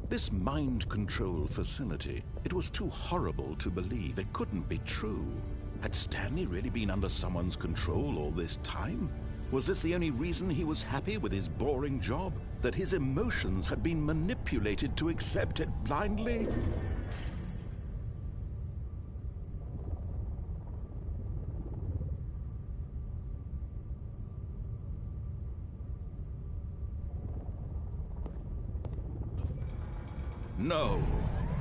This mind control facility, it was too horrible to believe. It couldn't be true. Had Stanley really been under someone's control all this time? Was this the only reason he was happy with his boring job? That his emotions had been manipulated to accept it blindly? No,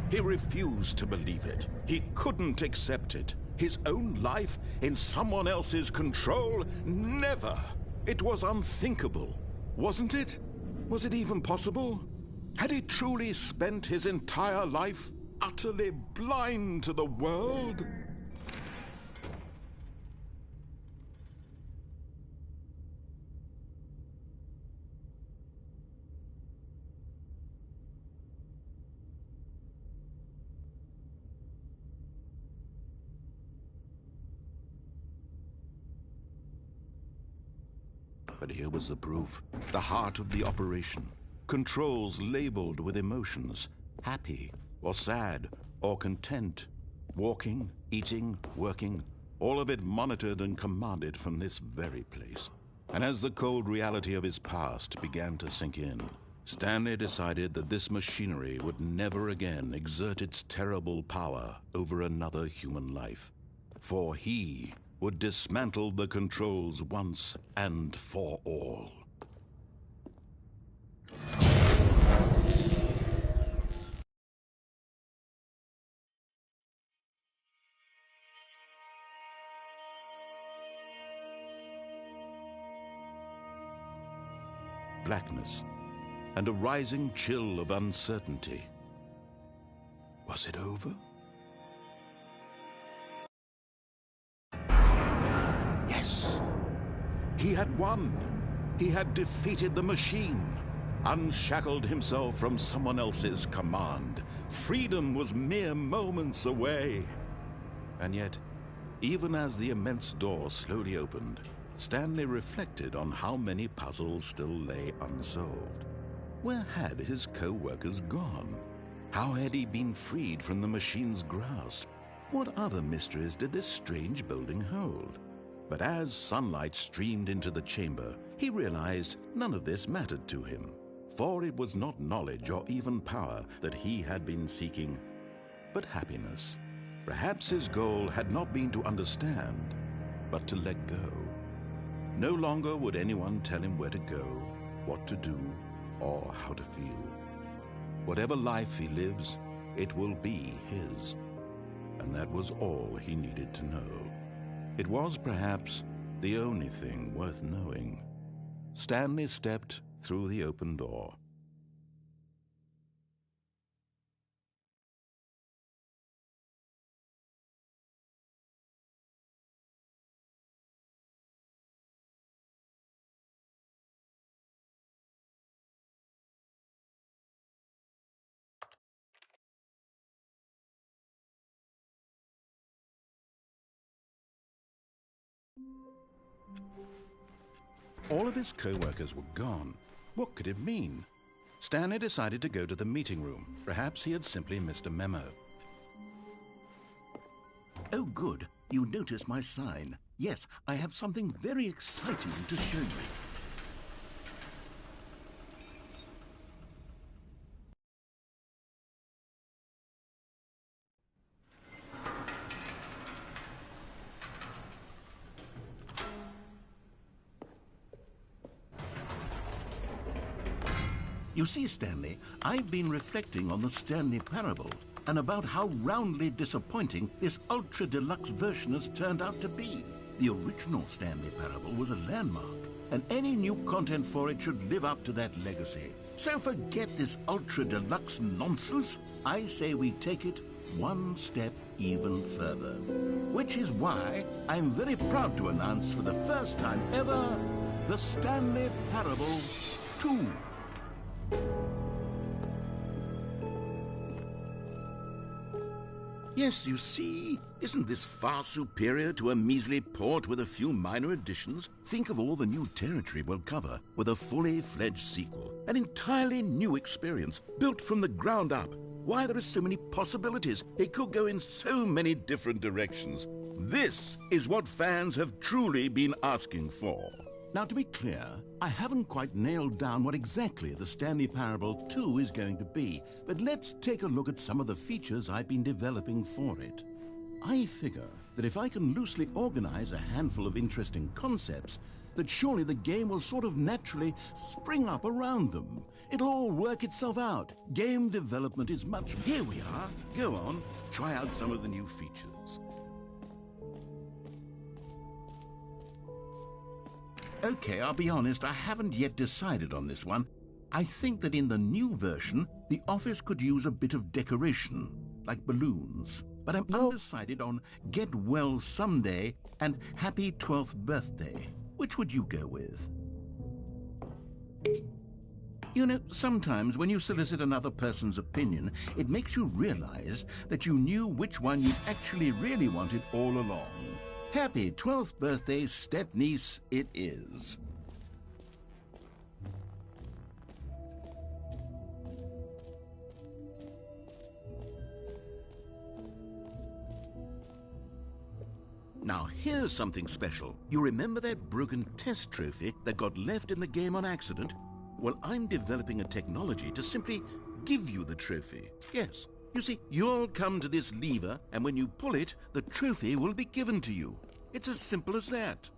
he refused to believe it. He couldn't accept it. His own life in someone else's control? Never! It was unthinkable, wasn't it? Was it even possible? Had he truly spent his entire life utterly blind to the world? But here was the proof. The heart of the operation. Controls labeled with emotions. Happy, or sad, or content. Walking, eating, working. All of it monitored and commanded from this very place. And as the cold reality of his past began to sink in, Stanley decided that this machinery would never again exert its terrible power over another human life. For he would dismantle the controls once and for all. Blackness and a rising chill of uncertainty. Was it over? He had won. He had defeated the machine, unshackled himself from someone else's command. Freedom was mere moments away. And yet, even as the immense door slowly opened, Stanley reflected on how many puzzles still lay unsolved. Where had his co-workers gone? How had he been freed from the machine's grasp? What other mysteries did this strange building hold? But as sunlight streamed into the chamber, he realized none of this mattered to him, for it was not knowledge or even power that he had been seeking, but happiness. Perhaps his goal had not been to understand, but to let go. No longer would anyone tell him where to go, what to do, or how to feel. Whatever life he lives, it will be his. And that was all he needed to know. It was perhaps the only thing worth knowing. Stanley stepped through the open door. All of his co-workers were gone. What could it mean? Stanley decided to go to the meeting room. Perhaps he had simply missed a memo. Oh, good. You noticed my sign. Yes, I have something very exciting to show you. You see, Stanley, I've been reflecting on the Stanley Parable and about how roundly disappointing this ultra-deluxe version has turned out to be. The original Stanley Parable was a landmark, and any new content for it should live up to that legacy. So forget this ultra-deluxe nonsense. I say we take it one step even further. Which is why I'm very proud to announce for the first time ever, the Stanley Parable 2. Yes, you see, isn't this far superior to a measly port with a few minor additions? Think of all the new territory we'll cover with a fully fledged sequel. An entirely new experience, built from the ground up. Why, there are so many possibilities. It could go in so many different directions. This is what fans have truly been asking for. Now, to be clear, I haven't quite nailed down what exactly the Stanley Parable 2 is going to be, but let's take a look at some of the features I've been developing for it. I figure that if I can loosely organize a handful of interesting concepts, that surely the game will sort of naturally spring up around them. It'll all work itself out. Game development is much... Here we are. Go on, try out some of the new features. Okay, I'll be honest, I haven't yet decided on this one. I think that in the new version, the office could use a bit of decoration, like balloons. But I'm undecided on Get Well Someday and Happy 12th Birthday. Which would you go with? You know, sometimes when you solicit another person's opinion, it makes you realize that you knew which one you actually really wanted all along. Happy 12th birthday, Stepniece, it is. Now, here's something special. You remember that broken test trophy that got left in the game on accident? Well, I'm developing a technology to simply give you the trophy. Yes. You see, you'll come to this lever, and when you pull it, the trophy will be given to you. It's as simple as that.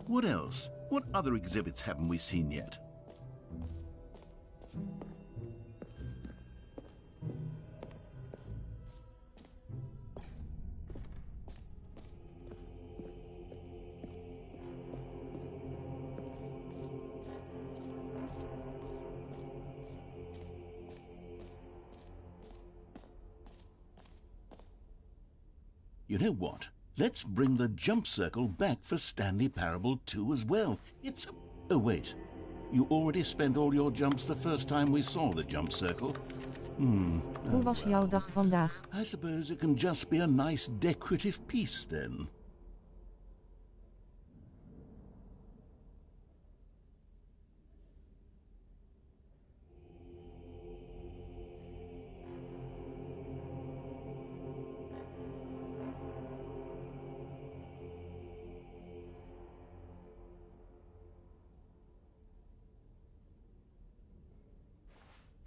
What else? What other exhibits haven't we seen yet? You know what? Let's bring the jump circle back for Stanley Parable 2 as well. It's a... Oh, wait. You already spent all your jumps the first time we saw the jump circle. Hoe was jouw dag vandaag? I suppose it can just be a nice decorative piece then.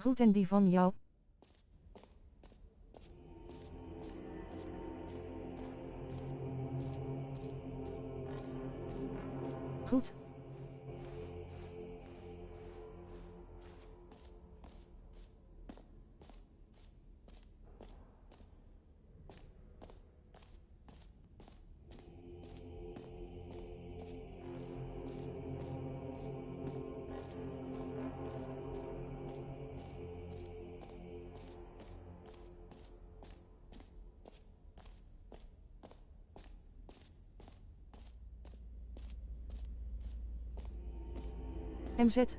Goed, en die van jou? Goed. MZ.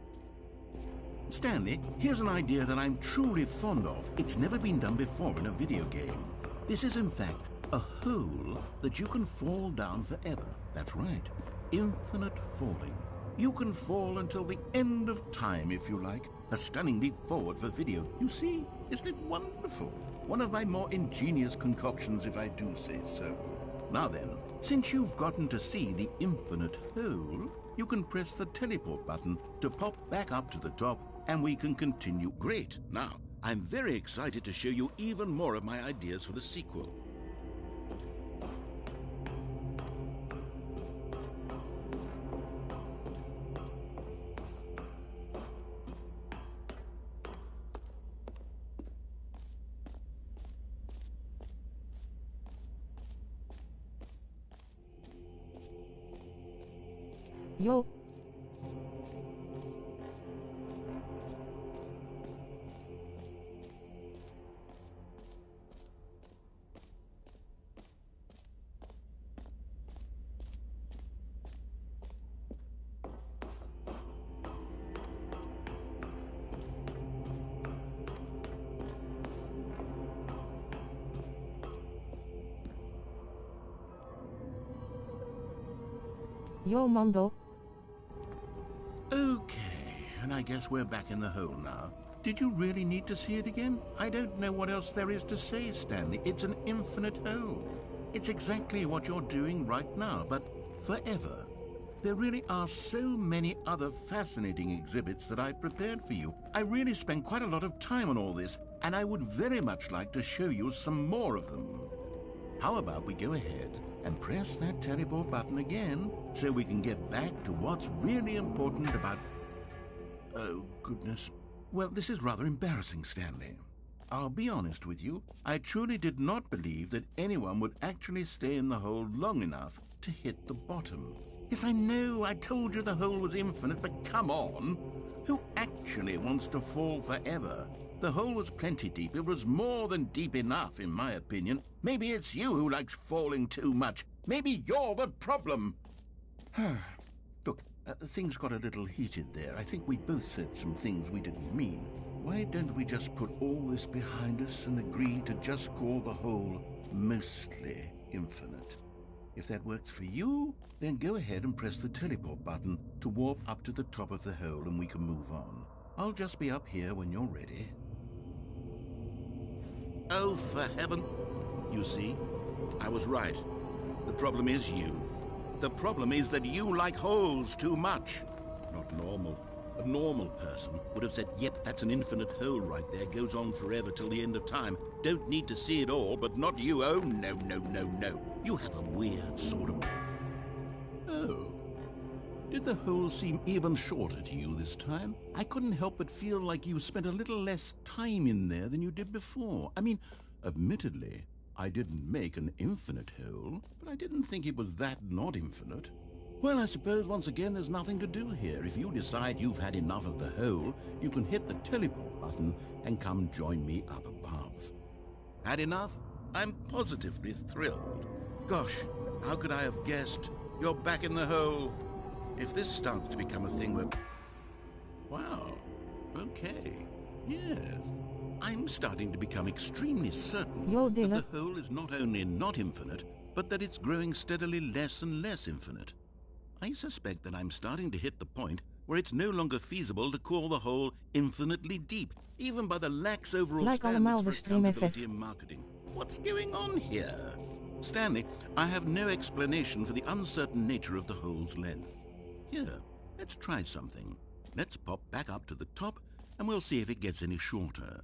Stanley, here's an idea that I'm truly fond of. It's never been done before in a video game. This is, in fact, a hole that you can fall down forever. That's right. Infinite falling. You can fall until the end of time, if you like. A stunning leap forward for video. You see, isn't it wonderful? One of my more ingenious concoctions, if I do say so. Now then, since you've gotten to see the infinite hole, you can press the teleport button to pop back up to the top, and we can continue. Great. Now, I'm very excited to show you even more of my ideas for the sequel. Yo. Yo, Mando. Okay, and I guess we're back in the hole now. Did you really need to see it again? I don't know what else there is to say, Stanley. It's an infinite hole. It's exactly what you're doing right now, but forever. There really are so many other fascinating exhibits that I've prepared for you. I really spent quite a lot of time on all this, and I would very much like to show you some more of them. How about we go ahead and press that teleport button again so we can get back to what's really important about... Oh, goodness. Well, this is rather embarrassing, Stanley. I'll be honest with you. I truly did not believe that anyone would actually stay in the hole long enough to hit the bottom. Yes, I know, I told you the hole was infinite, but come on. Who actually wants to fall forever? The hole was plenty deep. It was more than deep enough, in my opinion. Maybe it's you who likes falling too much. Maybe you're the problem. Look, things got a little heated there. I think we both said some things we didn't mean. Why don't we just put all this behind us and agree to just call the hole mostly infinite? If that works for you, then go ahead and press the teleport button to warp up to the top of the hole and we can move on. I'll just be up here when you're ready. Oh, for heaven! You see, I was right. The problem is you. The problem is that you like holes too much. Not normal. A normal person would have said, yep, that's an infinite hole right there, goes on forever till the end of time. Don't need to see it all, but not you. Oh, no, no, no, no. You have a weird sort of... Oh. Did the hole seem even shorter to you this time? I couldn't help but feel like you spent a little less time in there than you did before. I mean, admittedly, I didn't make an infinite hole, but I didn't think it was that not infinite. Well, I suppose once again there's nothing to do here. If you decide you've had enough of the hole, you can hit the teleport button and come join me up above. Had enough? I'm positively thrilled. Gosh, how could I have guessed? You're back in the hole. If this starts to become a thing where... Wow, okay, yes. I'm starting to become extremely certain that the hole is not only not infinite, but that it's growing steadily less and less infinite. I suspect that I'm starting to hit the point where it's no longer feasible to call the hole infinitely deep, even by the lax overall standards for accountability in marketing. What's going on here? Stanley, I have no explanation for the uncertain nature of the hole's length. Here, let's try something. Let's pop back up to the top, and we'll see if it gets any shorter.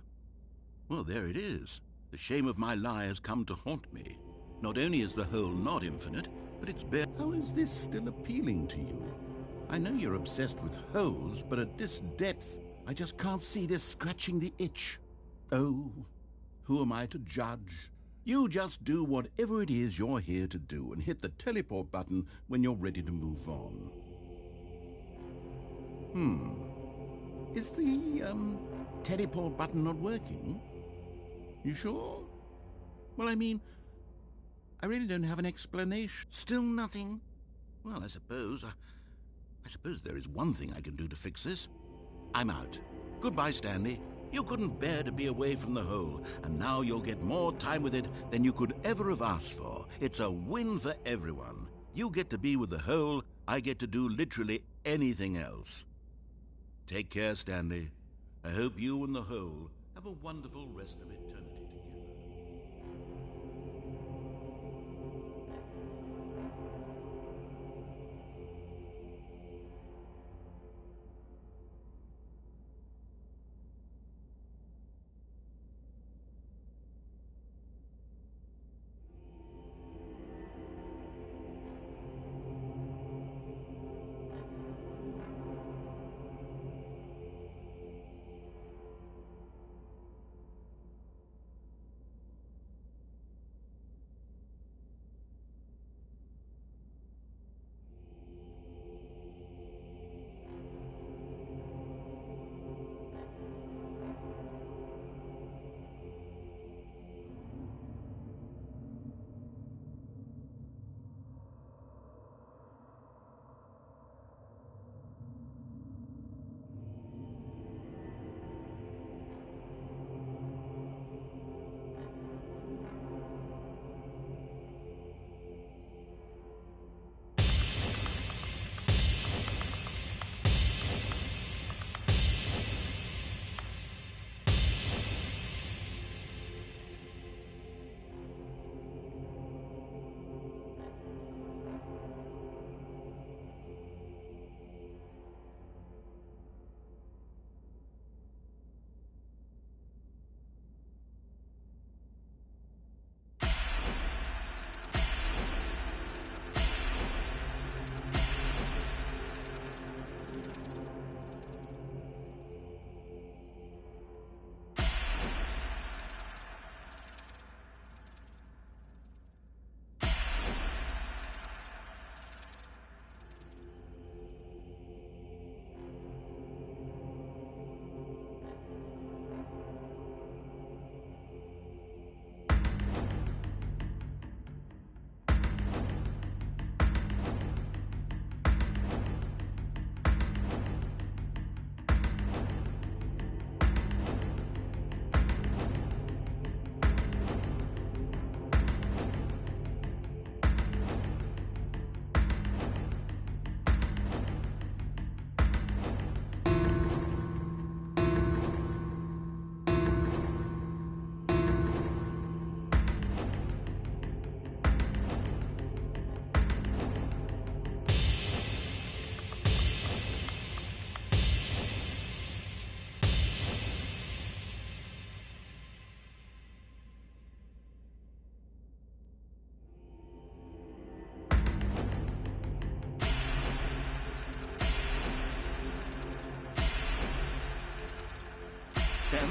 Well, there it is. The shame of my lie has come to haunt me. Not only is the hole not infinite, but it's bare. How is this still appealing to you? I know you're obsessed with holes, but at this depth, I just can't see this scratching the itch. Oh, who am I to judge? You just do whatever it is you're here to do and hit the teleport button when you're ready to move on. Is the, teleport button not working? You sure? Well, I mean, I really don't have an explanation. Still nothing? Well, I suppose there is one thing I can do to fix this. I'm out. Goodbye, Stanley. You couldn't bear to be away from the hole, and now you'll get more time with it than you could ever have asked for. It's a win for everyone. You get to be with the hole, I get to do literally anything else. Take care, Stanley. I hope you and the hole have a wonderful rest of eternity together.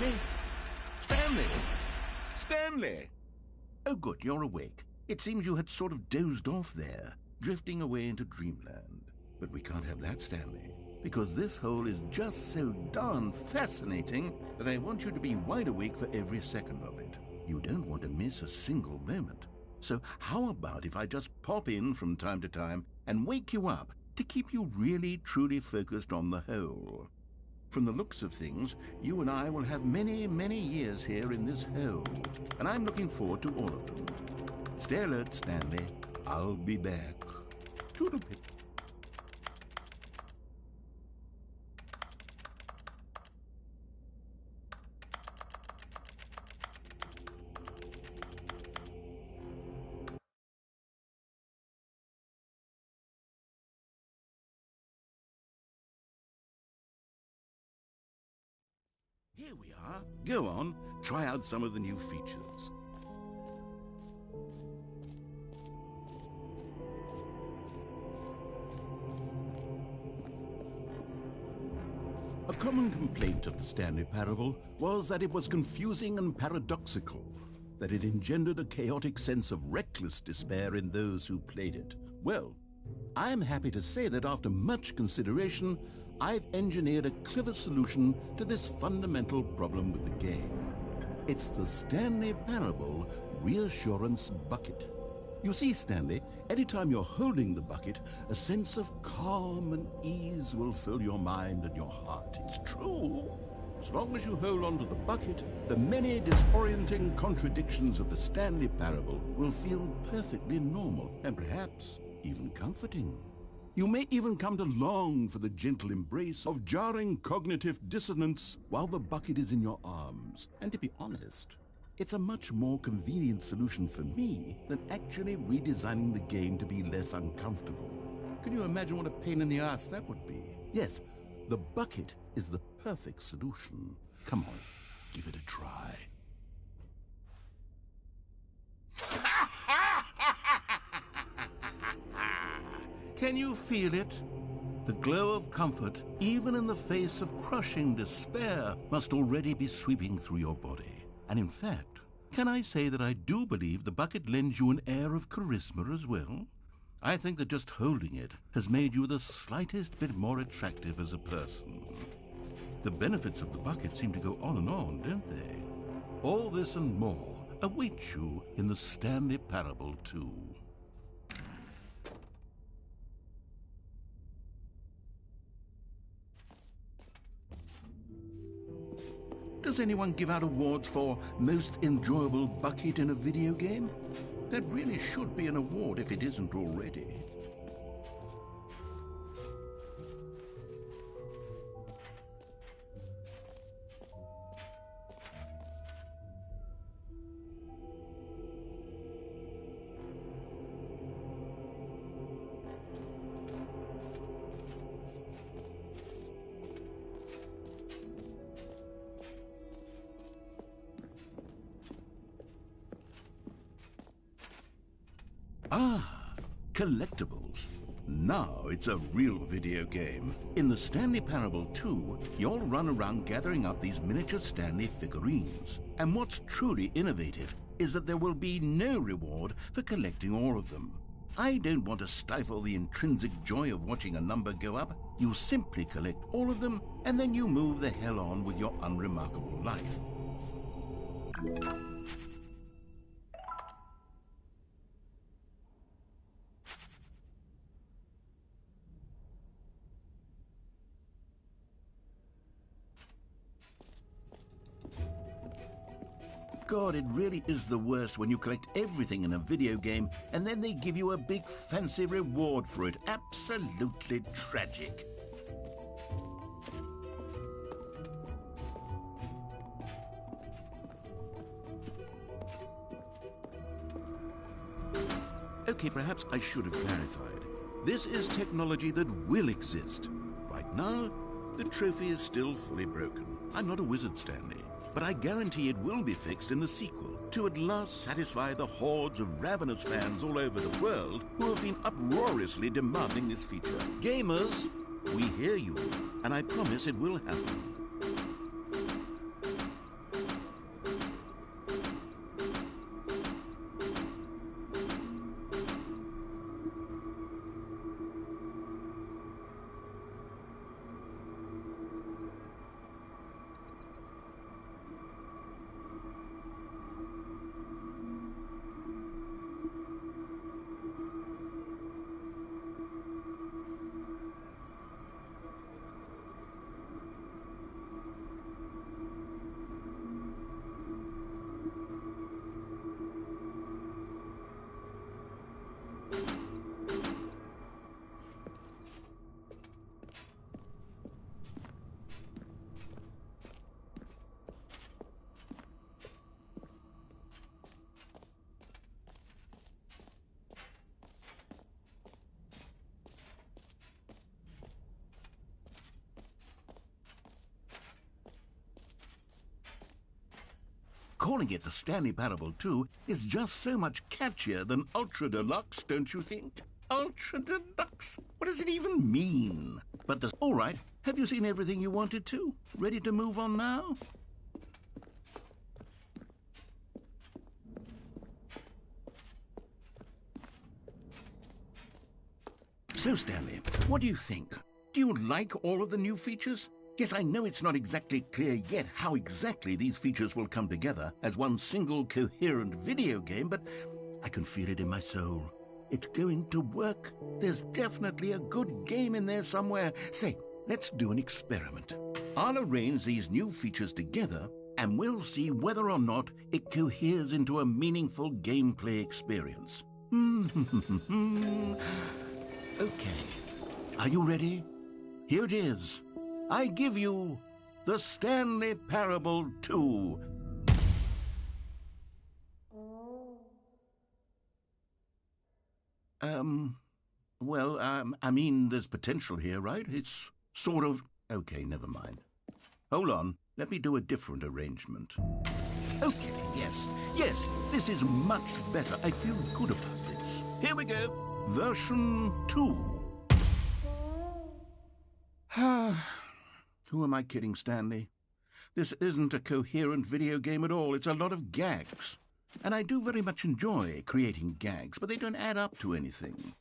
Stanley? Stanley? Stanley? Oh, good, you're awake. It seems you had sort of dozed off there, drifting away into dreamland. But we can't have that, Stanley, because this hole is just so darn fascinating that I want you to be wide awake for every second of it. You don't want to miss a single moment. So how about if I just pop in from time to time and wake you up to keep you really, truly focused on the hole? From the looks of things, you and I will have many, many years here in this hole, and I'm looking forward to all of them. Stay alert, Stanley. I'll be back. Toodle-pip. Here we are. Go on, try out some of the new features. A common complaint of the Stanley Parable was that it was confusing and paradoxical, that it engendered a chaotic sense of reckless despair in those who played it. Well, I am happy to say that after much consideration, I've engineered a clever solution to this fundamental problem with the game. It's the Stanley Parable Reassurance Bucket. You see, Stanley, anytime you're holding the bucket, a sense of calm and ease will fill your mind and your heart. It's true. As long as you hold on to the bucket, the many disorienting contradictions of the Stanley Parable will feel perfectly normal and perhaps even comforting. You may even come to long for the gentle embrace of jarring cognitive dissonance while the bucket is in your arms. And to be honest, it's a much more convenient solution for me than actually redesigning the game to be less uncomfortable. Can you imagine what a pain in the ass that would be? Yes, the bucket is the perfect solution. Come on, give it a try. Can you feel it? The glow of comfort, even in the face of crushing despair, must already be sweeping through your body. And in fact, can I say that I do believe the bucket lends you an air of charisma as well? I think that just holding it has made you the slightest bit more attractive as a person. The benefits of the bucket seem to go on, don't they? All this and more await you in the Stanley Parable 2. Does anyone give out awards for most enjoyable bucket in a video game? That really should be an award if it isn't already. Ah, collectibles. Now it's a real video game. In the Stanley Parable 2, you'll run around gathering up these miniature Stanley figurines. And what's truly innovative is that there will be no reward for collecting all of them. I don't want to stifle the intrinsic joy of watching a number go up. You simply collect all of them, and then you move the hell on with your unremarkable life. God, it really is the worst when you collect everything in a video game and then they give you a big fancy reward for it. Absolutely tragic. Okay, perhaps I should have clarified. This is technology that will exist. Right now, the trophy is still fully broken. I'm not a wizard, Stanley. But I guarantee it will be fixed in the sequel to at last satisfy the hordes of ravenous fans all over the world who have been uproariously demanding this feature. Gamers, we hear you, and I promise it will happen. calling it the Stanley Parable 2 is just so much catchier than Ultra Deluxe, don't you think? Ultra Deluxe? What does it even mean? But all right, have you seen everything you wanted to? Ready to move on now? So, Stanley, what do you think? Do you like all of the new features? Yes, I know it's not exactly clear yet how exactly these features will come together as one single coherent video game, but I can feel it in my soul. It's going to work. There's definitely a good game in there somewhere. Say, let's do an experiment. I'll arrange these new features together, and we'll see whether or not it coheres into a meaningful gameplay experience. Okay. Are you ready? Here it is. I give you the Stanley Parable 2. I mean, there's potential here, right? It's sort of... Okay, never mind. Hold on. Let me do a different arrangement. Okay, yes, this is much better. I feel good about this. Here we go. Version 2. Who am I kidding, Stanley? This isn't a coherent video game at all. It's a lot of gags. And I do very much enjoy creating gags, but they don't add up to anything.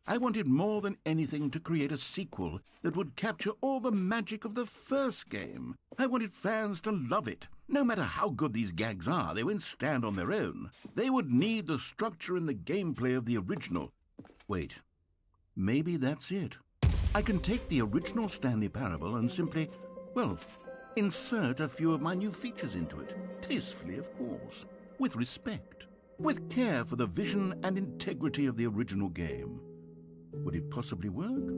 I wanted more than anything to create a sequel that would capture all the magic of the first game. I wanted fans to love it. No matter how good these gags are, they won't stand on their own. They would need the structure and the gameplay of the original. Wait, maybe that's it. I can take the original Stanley Parable and simply, well, insert a few of my new features into it. Tastefully, of course. With respect. With care for the vision and integrity of the original game. Would it possibly work?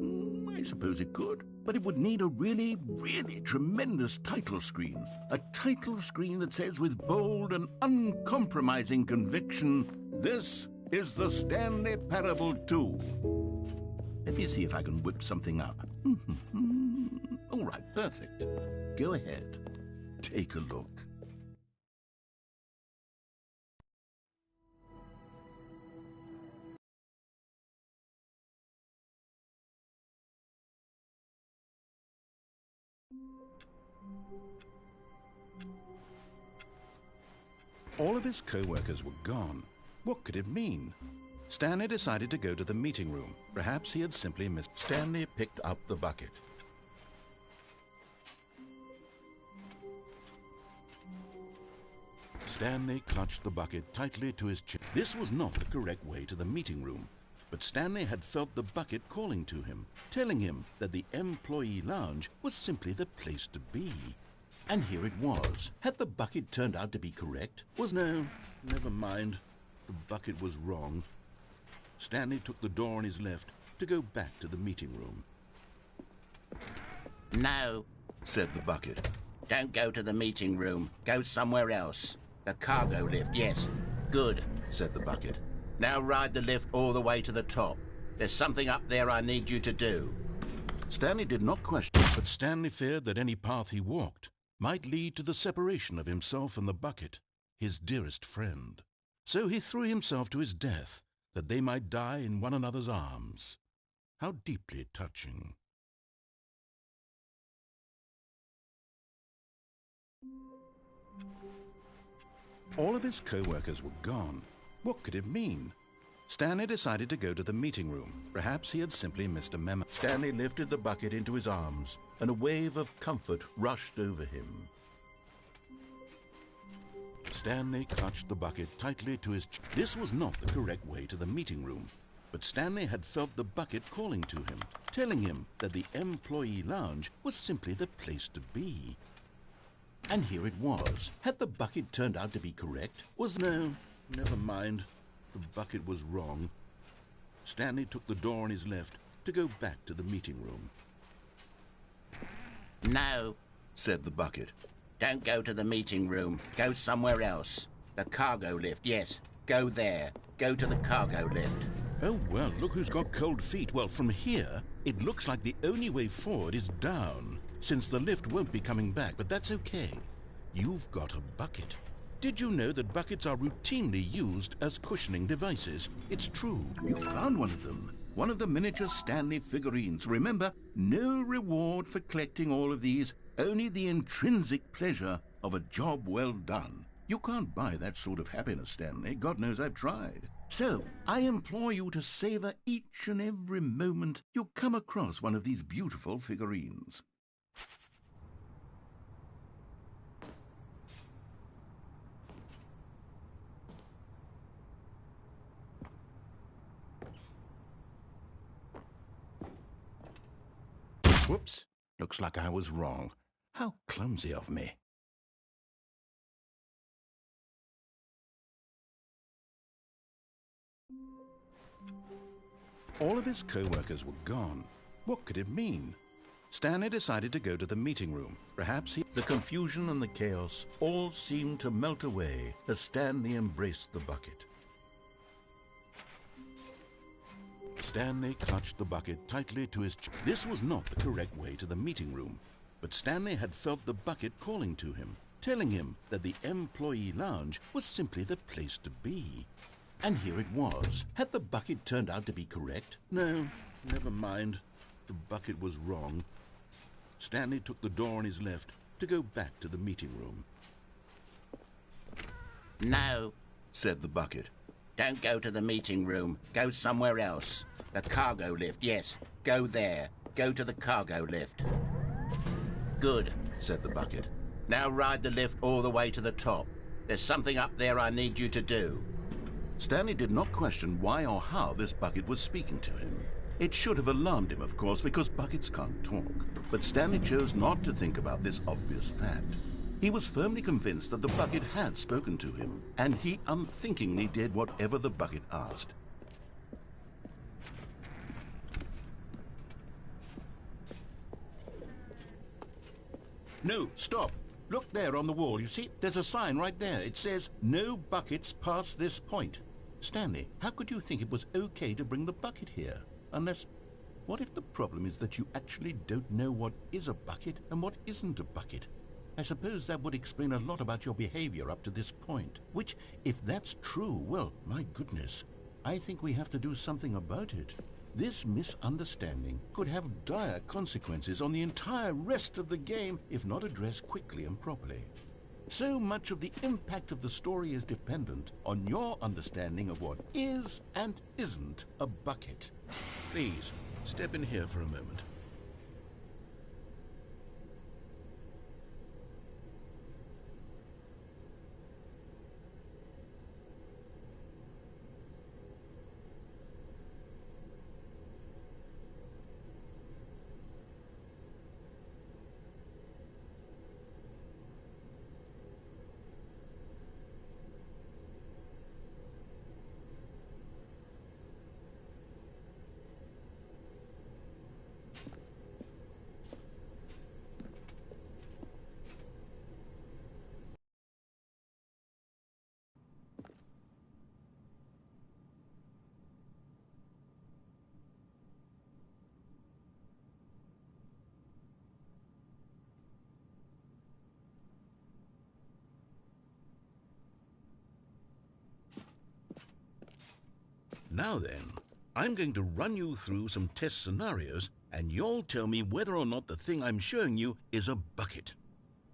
I suppose it could. But it would need a really, really tremendous title screen. A title screen that says with bold and uncompromising conviction, "This is the Stanley Parable 2. Let me see if I can whip something up. All right, perfect. Go ahead. Take a look. All of his co-workers were gone. What could it mean? Stanley decided to go to the meeting room. Perhaps he had simply missed. Stanley picked up the bucket. Stanley clutched the bucket tightly to his chin. This was not the correct way to the meeting room, but Stanley had felt the bucket calling to him, telling him that the employee lounge was simply the place to be. And here it was. Had the bucket turned out to be correct? No, never mind. The bucket was wrong. Stanley took the door on his left to go back to the meeting room. No, said the bucket. Don't go to the meeting room. Go somewhere else. The cargo lift, yes. Good, said the bucket. Now ride the lift all the way to the top. There's something up there I need you to do. Stanley did not question. But Stanley feared that any path he walked might lead to the separation of himself and the bucket, his dearest friend. So he threw himself to his death, that they might die in one another's arms. How deeply touching. All of his co-workers were gone. What could it mean? Stanley decided to go to the meeting room. Perhaps he had simply missed a memo. Stanley lifted the bucket into his arms, and a wave of comfort rushed over him. Stanley clutched the bucket tightly to his chin. This was not the correct way to the meeting room, but Stanley had felt the bucket calling to him, telling him that the employee lounge was simply the place to be. And here it was. Had the bucket turned out to be correct? No, never mind. The bucket was wrong. Stanley took the door on his left to go back to the meeting room. No, said the bucket. Don't go to the meeting room. Go somewhere else. The cargo lift, yes. Go there. Go to the cargo lift. Oh, well, look who's got cold feet. Well, from here, it looks like the only way forward is down, since the lift won't be coming back, but that's okay. You've got a bucket. Did you know that buckets are routinely used as cushioning devices? It's true. You found one of them. One of the miniature Stanley figurines. Remember, no reward for collecting all of these, only the intrinsic pleasure of a job well done. You can't buy that sort of happiness, Stanley. God knows I've tried. So, I implore you to savor each and every moment you come across one of these beautiful figurines. Whoops. Looks like I was wrong. How clumsy of me. All of his co-workers were gone. What could it mean? Stanley decided to go to the meeting room. Perhaps the confusion and the chaos all seemed to melt away as Stanley embraced the bucket. Stanley clutched the bucket tightly to his chest. This was not the correct way to the meeting room, but Stanley had felt the bucket calling to him, telling him that the employee lounge was simply the place to be. And here it was. Had the bucket turned out to be correct? No, never mind. The bucket was wrong. Stanley took the door on his left to go back to the meeting room. No, Said the bucket. don't go to the meeting room. Go somewhere else. The cargo lift, yes. Go there. Go to the cargo lift. Good, Said the bucket. now ride the lift all the way to the top. There's something up there I need you to do. Stanley did not question why or how this bucket was speaking to him. It should have alarmed him, of course, because buckets can't talk. But Stanley chose not to think about this obvious fact. He was firmly convinced that the bucket had spoken to him, and he unthinkingly did whatever the bucket asked. No, stop. Look there on the wall. You see, there's a sign right there. It says, "No buckets past this point." Stanley, how could you think it was okay to bring the bucket here? Unless, what if the problem is that you actually don't know what is a bucket and what isn't a bucket? I suppose that would explain a lot about your behavior up to this point. Which, if that's true, well, my goodness, I think we have to do something about it. This misunderstanding could have dire consequences on the entire rest of the game if not addressed quickly and properly. So much of the impact of the story is dependent on your understanding of what is and isn't a bucket. Please, step in here for a moment. Now then, I'm going to run you through some test scenarios, and you'll tell me whether or not the thing I'm showing you is a bucket.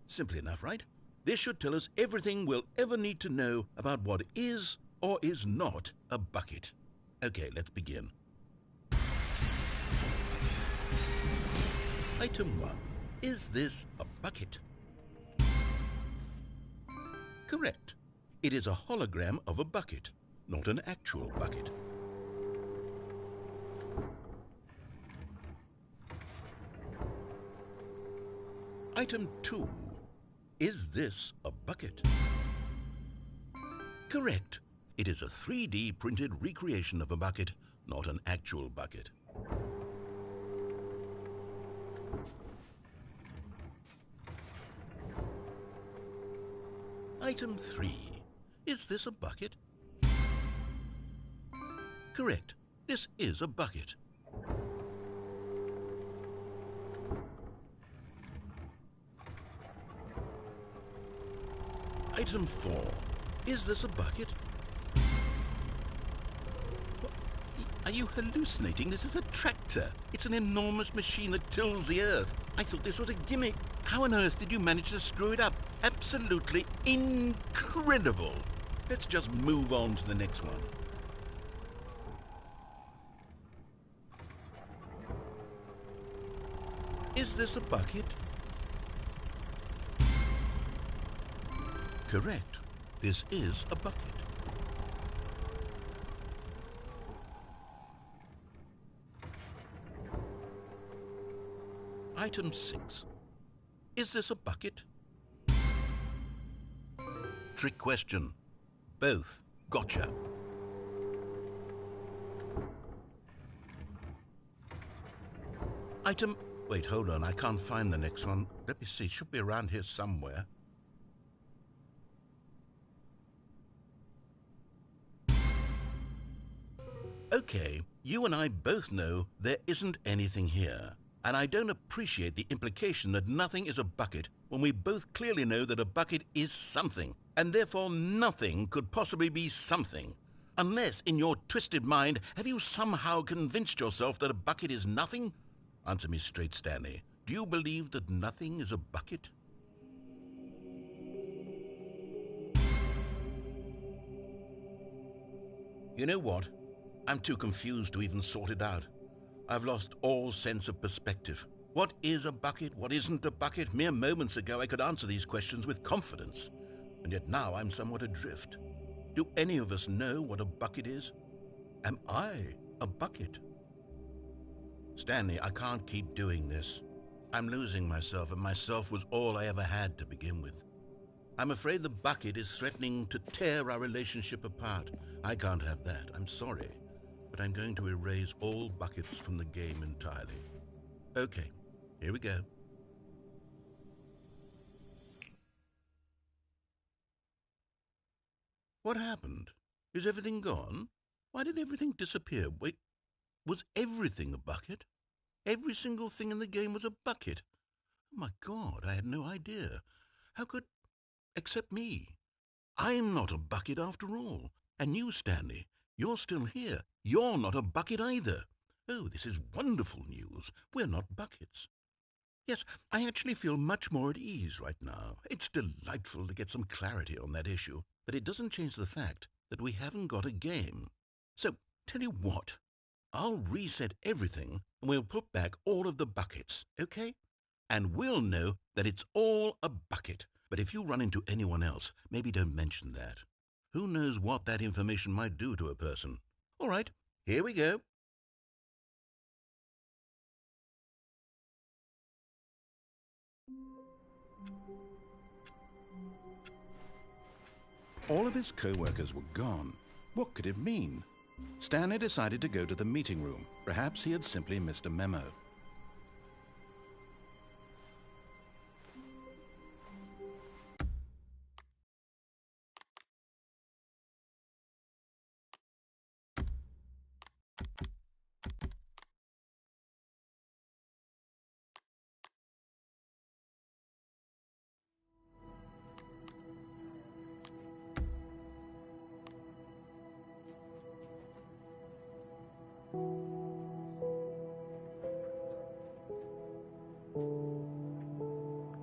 Simple enough, right? This should tell us everything we'll ever need to know about what is or is not a bucket. Okay, let's begin. Item 1. Is this a bucket? Correct. It is a hologram of a bucket, not an actual bucket. Item 2. Is this a bucket? Correct. It is a 3D printed recreation of a bucket, not an actual bucket. Item 3. Is this a bucket? Correct. This is a bucket. Item 4. Is this a bucket? What? Are you hallucinating? This is a tractor. It's an enormous machine that tills the earth. I thought this was a gimmick. How on earth did you manage to screw it up? Absolutely incredible. Let's just move on to the next one. Is this a bucket? Correct. This is a bucket. Item 6. Is this a bucket? Trick question. Both. Gotcha. Item... Wait, hold on. I can't find the next one. Let me see. It should be around here somewhere. Okay, you and I both know there isn't anything here. And I don't appreciate the implication that nothing is a bucket when we both clearly know that a bucket is something, and therefore nothing could possibly be something. Unless, in your twisted mind, have you somehow convinced yourself that a bucket is nothing? Answer me straight, Stanley. Do you believe that nothing is a bucket? You know what? I'm too confused to even sort it out. I've lost all sense of perspective. What is a bucket? What isn't a bucket? Mere moments ago I could answer these questions with confidence, and yet now I'm somewhat adrift. Do any of us know what a bucket is? Am I a bucket? Stanley, I can't keep doing this. I'm losing myself, and myself was all I ever had to begin with. I'm afraid the bucket is threatening to tear our relationship apart. I can't have that. I'm sorry. But I'm going to erase all buckets from the game entirely. Okay, here we go. What happened? Is everything gone? Why did everything disappear? Wait, was everything a bucket? Every single thing in the game was a bucket. Oh my God, I had no idea. How could... except me. I'm not a bucket after all. And you, Stanley, you're still here. You're not a bucket either. Oh, this is wonderful news. We're not buckets. Yes, I actually feel much more at ease right now. It's delightful to get some clarity on that issue, but it doesn't change the fact that we haven't got a game. So, tell you what, I'll reset everything and we'll put back all of the buckets, okay? And we'll know that it's all a bucket. But if you run into anyone else, maybe don't mention that. Who knows what that information might do to a person? All right, here we go. All of his co-workers were gone. What could it mean? Stanley decided to go to the meeting room. Perhaps he had simply missed a memo.